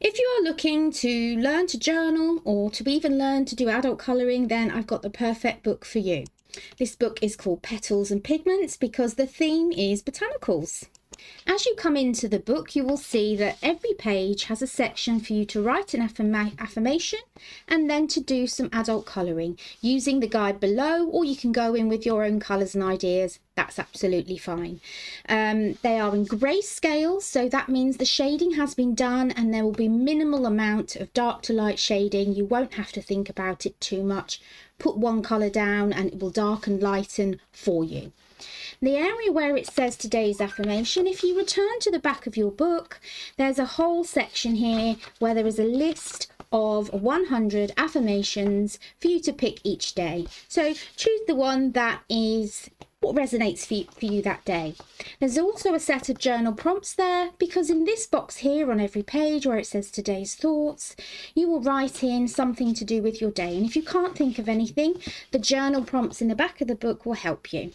If you are looking to learn to journal or to even learn to do adult colouring, then I've got the perfect book for you. This book is called Petals and Pigments because the theme is botanicals. As you come into the book, you will see that every page has a section for you to write an affirmation and then to do some adult colouring using the guide below, or you can go in with your own colours and ideas. That's absolutely fine. They are in grayscale, so that means the shading has been done and there will be minimal amount of dark to light shading. You won't have to think about it too much. Put one colour down and it will darken, lighten for you. The area where it says today's affirmation, if you return to the back of your book, there's a whole section here where there is a list of 100 affirmations for you to pick each day. So choose the one that is what resonates for you that day. There's also a set of journal prompts there, because in this box here on every page where it says today's thoughts, you will write in something to do with your day. And if you can't think of anything, the journal prompts in the back of the book will help you.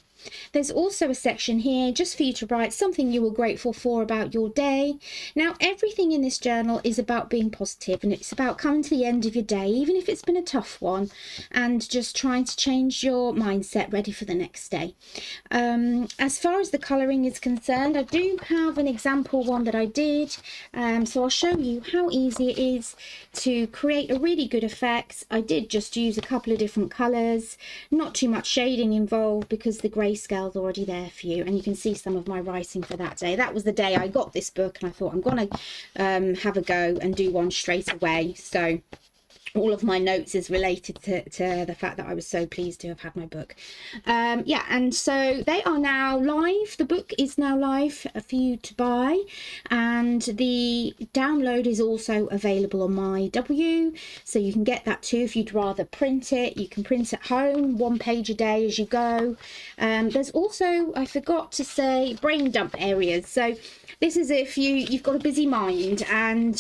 There's also a section here just for you to write something you were grateful for about your day. Now, everything in this journal is about being positive, and it's about coming to the end of your day, even if it's been a tough one, and just trying to change your mindset ready for the next day. As far as the colouring is concerned, I do have an example one that I did, so I'll show you how easy it is to create a really good effect. I did just use a couple of different colours, not too much shading involved because the grayscale's already there for you, and you can see some of my writing for that day. That was the day I got this book, and I thought I'm gonna have a go and do one straight away. So all of my notes is related to the fact that I was so pleased to have had my book. Yeah, and so they are now live. The book is now live for you to buy, and the download is also available on my W, so you can get that too if you'd rather print it. You can print at home, 1 page a day as you go. There's also, I forgot to say, brain dump areas. So this is if you've got a busy mind and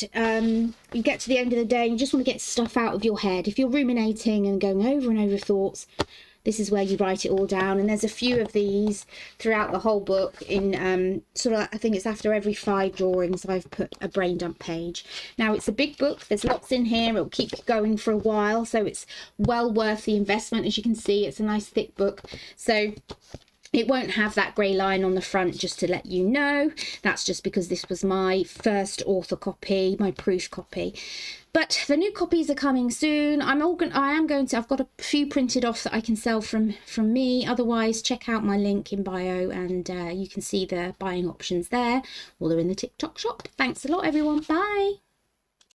you get to the end of the day and you just want to get stuff out of your head. If you're ruminating and going over and over thoughts, this is where you write it all down. And there's a few of these throughout the whole book in sort of, I think it's after every 5 drawings I've put a brain dump page. Now, it's a big book, there's lots in here, it'll keep you going for a while, so it's well worth the investment. As you can see, it's a nice thick book, so it won't have that grey line on the front, just to let you know. That's just because this was my first author copy, my proof copy. But the new copies are coming soon. I've got a few printed off that I can sell from me. Otherwise, check out my link in bio and you can see the buying options there, or they're in the TikTok shop. Thanks a lot, everyone. Bye.